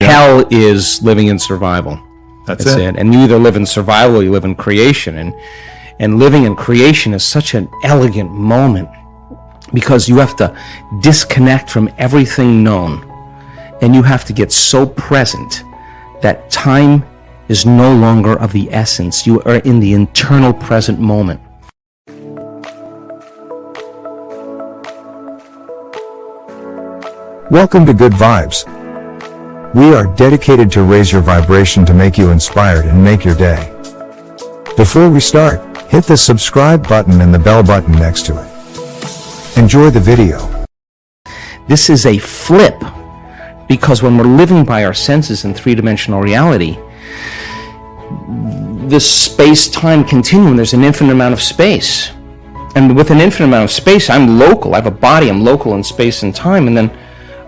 Hell is living in survival. That's it. And you either live in survival or you live in creation. And living in creation is such an elegant moment because you have to disconnect from everything known. And you have to get so present that time is no longer of the essence. You are in the eternal present moment. Welcome to Good Vibes. We are dedicated to raise your vibration to make you inspired and make your day. Before we start, hit the subscribe button and the bell button next to it. Enjoy the video. This is a flip because when we're living by our senses in three-dimensional reality, this space-time continuum, there's an infinite amount of space. And with an infinite amount of space, I'm local. I have a body. I'm local in space and time. And then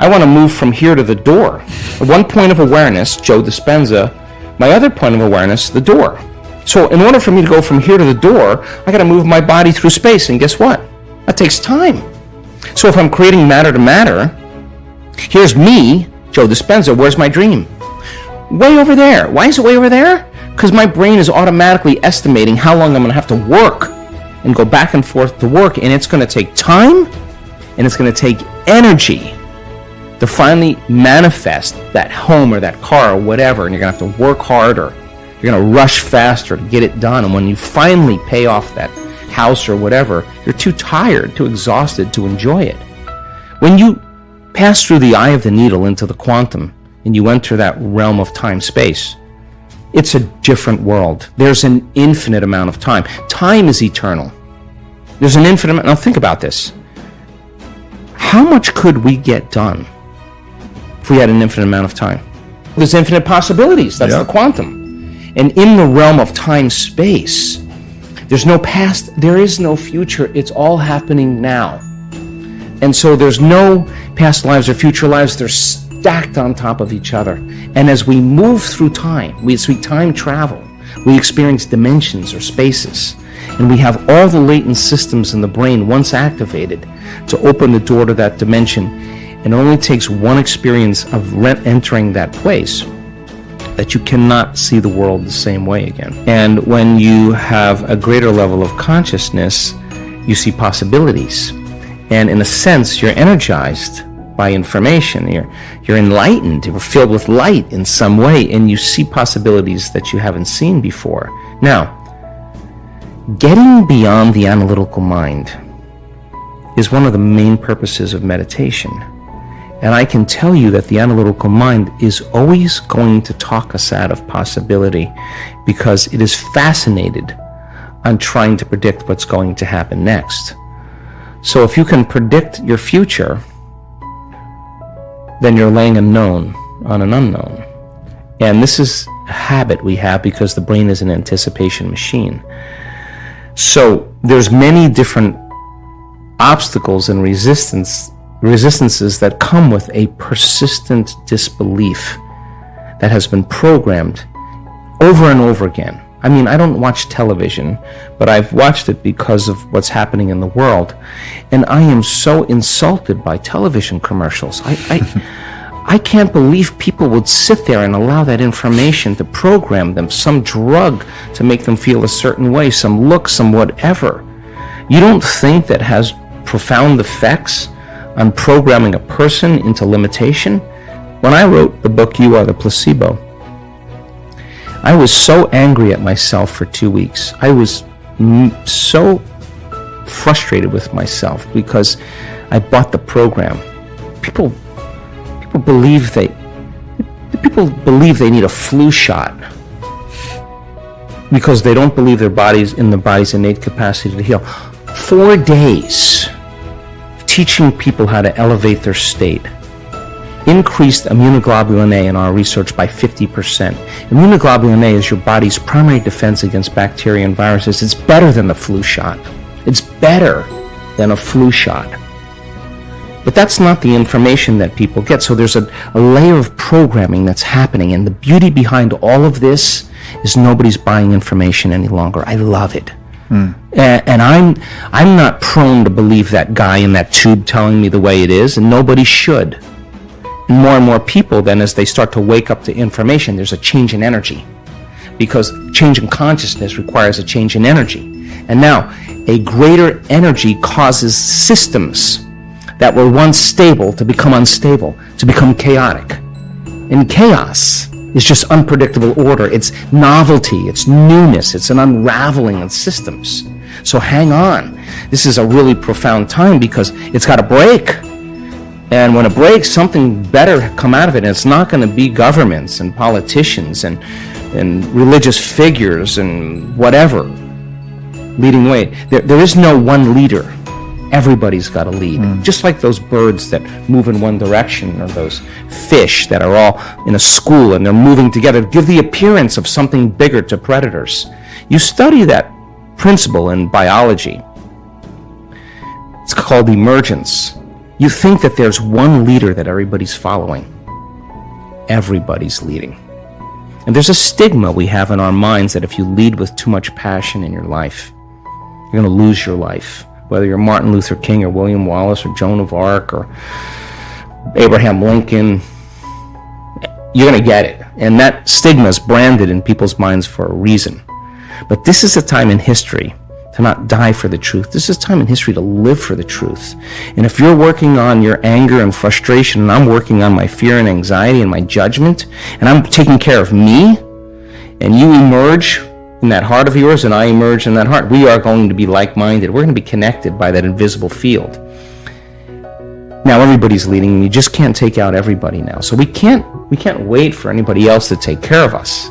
I want to move from here to the door. At one point of awareness, Joe Dispenza, my other point of awareness, the door. So in order for me to go from here to the door, I got to move my body through space. And guess what? That takes time. So if I'm creating matter to matter, here's me, Joe Dispenza, where's my dream? Way over there. Why is it way over there? Because my brain is automatically estimating how long I'm going to have to work and go back and forth to work. And it's going to take time and it's going to take energy to finally manifest that home or that car or whatever, and you're going to have to work harder. You're going to rush faster to get it done, and when you finally pay off that house or whatever, you're too tired, too exhausted to enjoy it. When you pass through the eye of the needle into the quantum, and you enter that realm of time-space, it's a different world. There's an infinite amount of time. Time is eternal. There's an infinite amount. Now think about this. How much could we get done if we had an infinite amount of time? There's infinite possibilities. That's the quantum. And in the realm of time-space, there's no past, there is no future. It's all happening now. And so there's no past lives or future lives. They're stacked on top of each other. And as we move through time, as we time travel, we experience dimensions or spaces. And we have all the latent systems in the brain once activated to open the door to that dimension. And it only takes one experience of entering that place that you cannot see the world the same way again. And when you have a greater level of consciousness, you see possibilities. And in a sense, you're energized by information. You're enlightened. You're filled with light in some way, and you see possibilities that you haven't seen before. Now, getting beyond the analytical mind is one of the main purposes of meditation. And I can tell you that the analytical mind is always going to talk us out of possibility because it is fascinated on trying to predict what's going to happen next. So if you can predict your future, then you're laying a known on an unknown. And this is a habit we have because the brain is an anticipation machine. So there's many different obstacles and resistances that come with a persistent disbelief that has been programmed over and over again. I mean, I don't watch television, but I've watched it because of what's happening in the world, and I am so insulted by television commercials. I can't believe people would sit there and allow that information to program them, some drug to make them feel a certain way, some look, some whatever. You don't think that has profound effects on programming a person into limitation? When I wrote the book, You Are the Placebo, I was so angry at myself for 2 weeks. I was so frustrated with myself because I bought the program. People believe they need a flu shot because they don't believe their body's innate capacity to heal. 4 days teaching people how to elevate their state increased immunoglobulin A in our research by 50%. Immunoglobulin A is your body's primary defense against bacteria and viruses. It's better than the flu shot. It's better than a flu shot. But that's not the information that people get. So there's a layer of programming that's happening. And the beauty behind all of this is nobody's buying information any longer. I love it. And I'm not prone to believe that guy in that tube telling me the way it is, and nobody should. and more people then, as they start to wake up to information, there's a change in energy. Because change in consciousness requires a change in energy. And now, a greater energy causes systems that were once stable to become unstable, to become chaotic. And chaos is just unpredictable order. It's novelty, it's newness, it's an unraveling of systems. So hang on. This is a really profound time because it's got to break. And when it breaks, something better come out of it. And it's not going to be governments and politicians and religious figures and whatever leading the way. There is no one leader. Everybody's got to lead. Just like those birds that move in one direction, or those fish that are all in a school and they're moving together to give the appearance of something bigger to predators. You study that principle in biology. It's called emergence. You think that there's one leader that everybody's following. Everybody's leading. And there's a stigma we have in our minds that if you lead with too much passion in your life, you're going to lose your life. Whether you're Martin Luther King or William Wallace or Joan of Arc or Abraham Lincoln, you're going to get it. And that stigma is branded in people's minds for a reason. But this is a time in history to not die for the truth. This is a time in history to live for the truth. And if you're working on your anger and frustration, and I'm working on my fear and anxiety and my judgment, and I'm taking care of me, and you emerge in that heart of yours, and I emerge in that heart, we are going to be like-minded. We're going to be connected by that invisible field. Now everybody's leading, and you just can't take out everybody now. So we can't wait for anybody else to take care of us.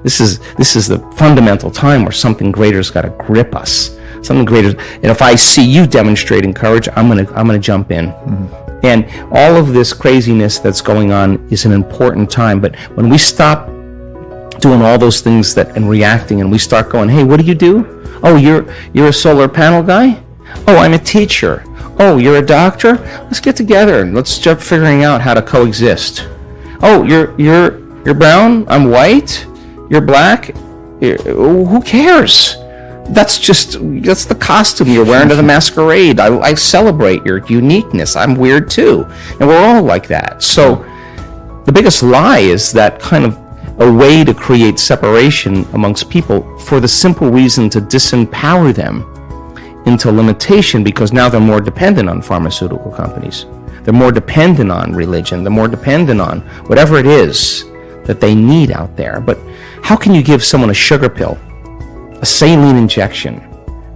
This is the fundamental time where something greater's got to grip us. Something greater. And if I see you demonstrating courage, I'm gonna jump in. Mm-hmm. And all of this craziness that's going on is an important time. But when we stop doing all those things and reacting, and we start going, hey, what do you do? Oh, you're a solar panel guy? Oh, I'm a teacher. Oh, you're a doctor? Let's get together and let's start figuring out how to coexist. Oh, you're brown? I'm white? You're black? Who cares? That's the costume you're wearing to the masquerade. I celebrate your uniqueness. I'm weird too. And we're all like that. So the biggest lie is that kind of a way to create separation amongst people for the simple reason to disempower them into limitation, because now they're more dependent on pharmaceutical companies. They're more dependent on religion. They're more dependent on whatever it is that they need out there. But how can you give someone a sugar pill, a saline injection,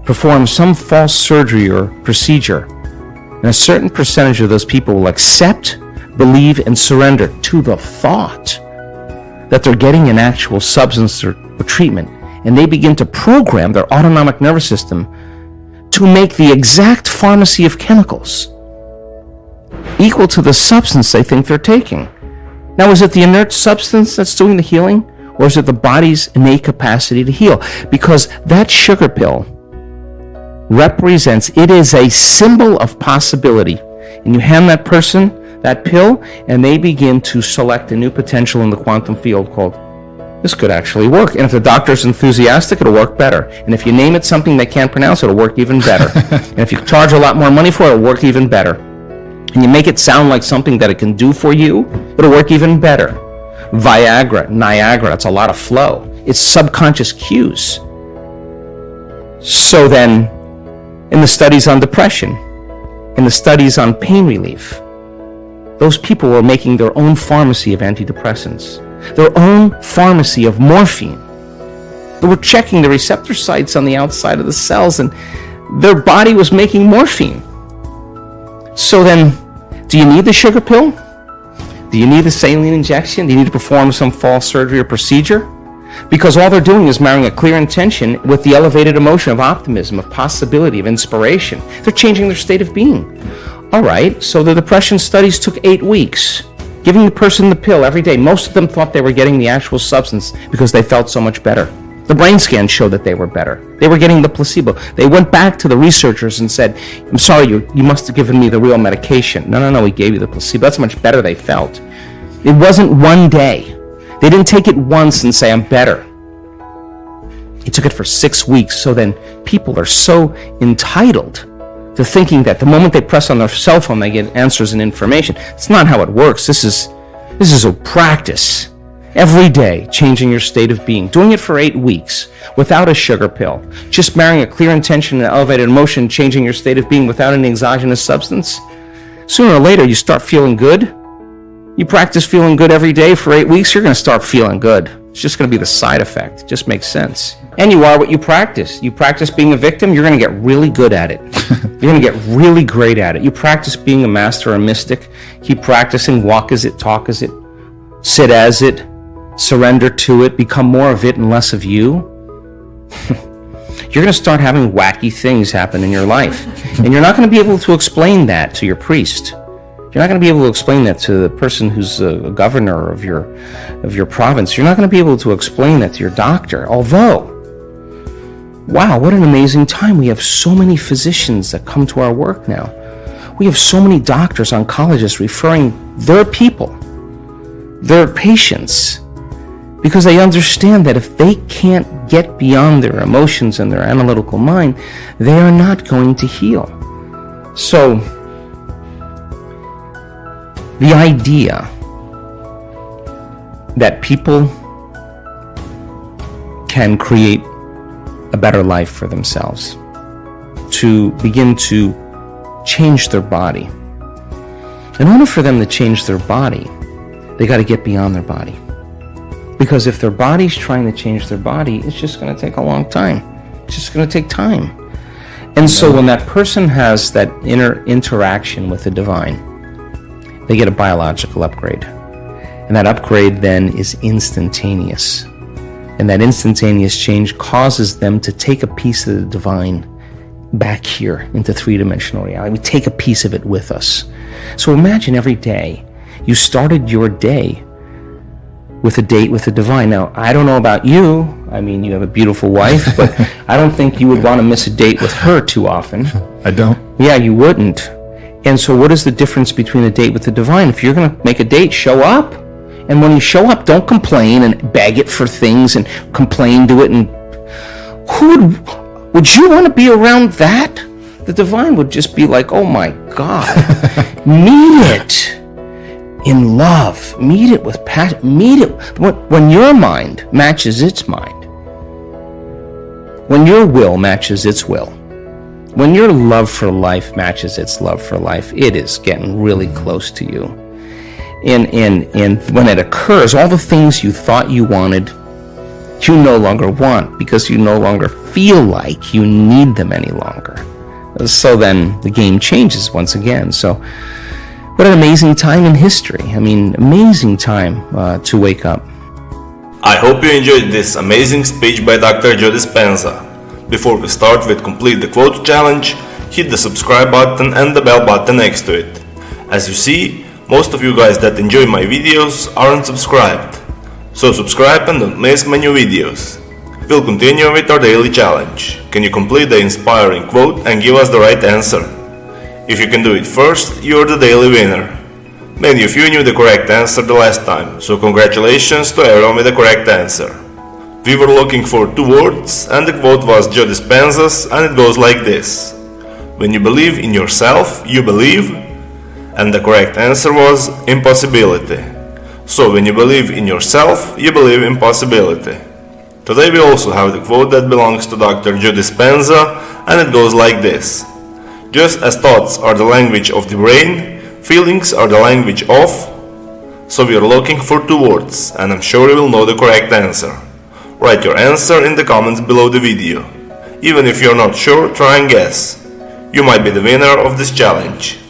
perform some false surgery or procedure, and a certain percentage of those people will accept, believe, and surrender to the thought that they're getting an actual substance or treatment, and they begin to program their autonomic nervous system to make the exact pharmacy of chemicals equal to the substance they think they're taking. Now, is it the inert substance that's doing the healing, or is it the body's innate capacity to heal? Because that sugar pill represents, it is a symbol of possibility. And you hand that person that pill, and they begin to select a new potential in the quantum field called, this could actually work. And if the doctor's enthusiastic, it'll work better. And if you name it something they can't pronounce, it'll work even better. And if you charge a lot more money for it, it'll work even better. And you make it sound like something that it can do for you, it'll work even better. Viagra, Niagara, that's a lot of flow. It's subconscious cues. So then, in the studies on depression, in the studies on pain relief, those people were making their own pharmacy of antidepressants, their own pharmacy of morphine. They were checking the receptor sites on the outside of the cells, and their body was making morphine. So then, do you need the sugar pill? Do you need the saline injection? Do you need to perform some false surgery or procedure? Because all they're doing is marrying a clear intention with the elevated emotion of optimism, of possibility, of inspiration. They're changing their state of being. All right, so the depression studies took 8 weeks, giving the person the pill every day. Most of them thought they were getting the actual substance because they felt so much better. The brain scans showed that they were better. They were getting the placebo. They went back to the researchers and said, I'm sorry, you must have given me the real medication. No, we gave you the placebo. That's how much better they felt. It wasn't one day. They didn't take it once and say, I'm better. They took it for 6 weeks. So then people are so entitled to thinking that the moment they press on their cell phone, they get answers and information. It's not how it works. This is a practice. Every day, changing your state of being. Doing it for 8 weeks without a sugar pill. Just marrying a clear intention and elevated emotion, changing your state of being without any exogenous substance. Sooner or later, you start feeling good. You practice feeling good every day for 8 weeks, you're going to start feeling good. It's just going to be the side effect. It just makes sense. And you are what you practice. You practice being a victim, you're going to get really good at it. You're going to get really great at it. You practice being a master or a mystic. Keep practicing. Walk as it, talk as it, sit as it, surrender to it, become more of it and less of you. You're going to start having wacky things happen in your life. And you're not going to be able to explain that to your priest. You're not going to be able to explain that to the person who's a governor of your province. You're not going to be able to explain that to your doctor. Although, wow, what an amazing time. We have so many physicians that come to our work now. We have so many doctors, oncologists referring their people, their patients, because they understand that if they can't get beyond their emotions and their analytical mind, they are not going to heal. So, the idea that people can create a better life for themselves, to begin to change their body. In order for them to change their body, they got to get beyond their body. Because if their body's trying to change their body, it's just going to take a long time. It's just going to take time. And so when that person has that inner interaction with the divine, they get a biological upgrade. And that upgrade then is instantaneous. And that instantaneous change causes them to take a piece of the divine back here into three-dimensional reality. We take a piece of it with us. So imagine every day you started your day with a date with the divine. Now, I don't know about you. I mean, you have a beautiful wife, but I don't think you would want to miss a date with her too often. I don't. Yeah, you wouldn't. And so what is the difference between a date with the divine? If you're going to make a date, show up. And when you show up, don't complain and beg it for things and complain to it. And would you want to be around that? The divine would just be like, oh my God, meet it in love, meet it with passion, meet it when your mind matches its mind, when your will matches its will, when your love for life matches its love for life, it is getting really close to you. And when it occurs, all the things you thought you wanted, you no longer want, because you no longer feel like you need them any longer. So then the game changes once again. So what an amazing time in history. I mean, amazing time to wake up. I hope you enjoyed this amazing speech by Dr. Joe Dispenza. Before we start with Complete the Quote Challenge, hit the subscribe button and the bell button next to it. As you see, most of you guys that enjoy my videos aren't subscribed. So subscribe and don't miss my new videos. We'll continue with our daily challenge. Can you complete the inspiring quote and give us the right answer? If you can do it first, you're the daily winner. Many of you knew the correct answer the last time, so congratulations to everyone with the correct answer. We were looking for 2 words and the quote was Joe Dispenza's, and it goes like this. When you believe in yourself, you believe. And the correct answer was impossibility. So when you believe in yourself, you believe in possibility. Today we also have the quote that belongs to Dr. Joe Dispenza, and it goes like this. Just as thoughts are the language of the brain, feelings are the language of. So we are looking for 2 words, and I'm sure you will know the correct answer. Write your answer in the comments below the video. Even if you're not sure, try and guess. You might be the winner of this challenge.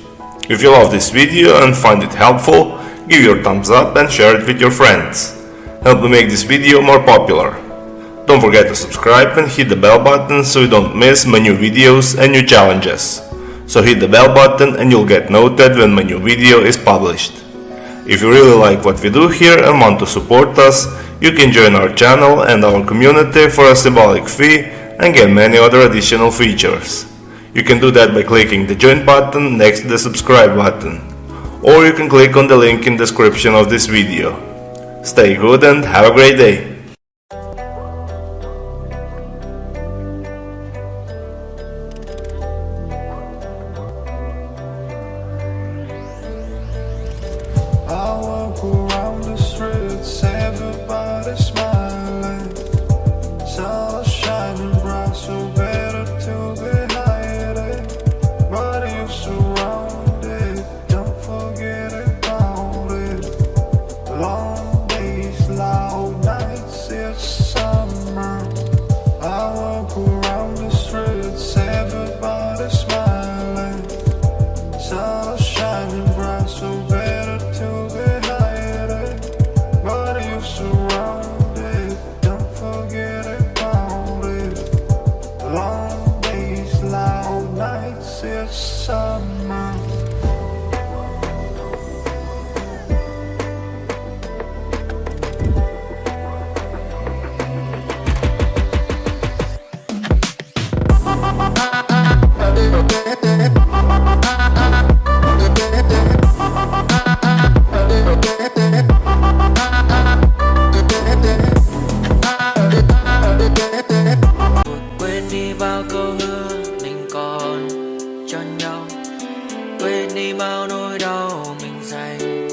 If you love this video and find it helpful, give your thumbs up and share it with your friends. Help me make this video more popular. Don't forget to subscribe and hit the bell button so you don't miss my new videos and new challenges. So hit the bell button and you'll get noted when my new video is published. If you really like what we do here and want to support us, you can join our channel and our community for a symbolic fee and get many other additional features. You can do that by clicking the join button next to the subscribe button, or you can click on the link in the description of this video. Stay good and have a great day! surrounded. Don't forget about it. Long days, loud nights, it's summer. Quên đi bao câu hứa mình còn cho nhau, quên đi bao nỗi đau mình dành.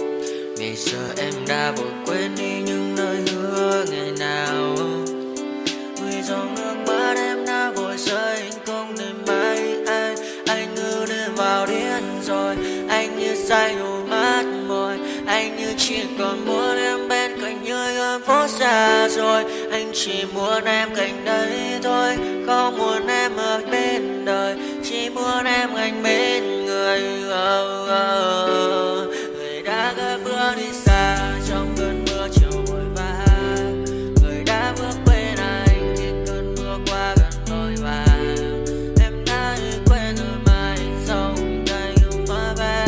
Ngày xưa em đã vội quên đi những lời hứa ngày nào, vì dòng nước mắt em đã vội rơi, anh không thể mãi anh ngư đến vào điên rồi. Anh như say đôi mắt môi, anh như chỉ còn muốn em bên cạnh như gần phố xa rồi. Anh chỉ muốn em cạnh đấy thôi, không muốn em ở bên đời, chỉ muốn em anh bên người. Người đã gỡ bước đi xa trong cơn mưa chiều vội vã, người đã bước quên anh khi cơn mưa qua gần vội vã. Em đã quên rồi mà anh sau tay yêu má bé,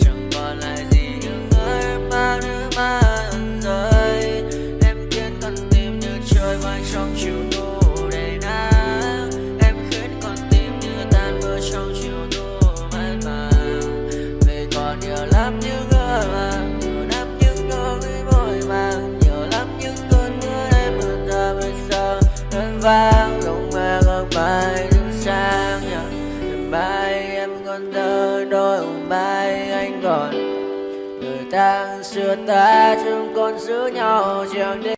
chẳng còn lại gì những người em bao nước mắt rơi. Em khiến con tim như trôi vai trong chiều thu đầy nắng, em khiến con tim như tan vỡ trong chiều thu mát màng. Vì còn nhiều lắm những người mà, nhiều lắm những nỗi vội vàng, nhiều lắm những cơn mưa em mưa ta bây giờ em vang không mẹ không bài đứng sang nhờ. Mai em còn thơ đôi mai anh còn người ta xưa ta chúng còn giữ nhau chẳng đi.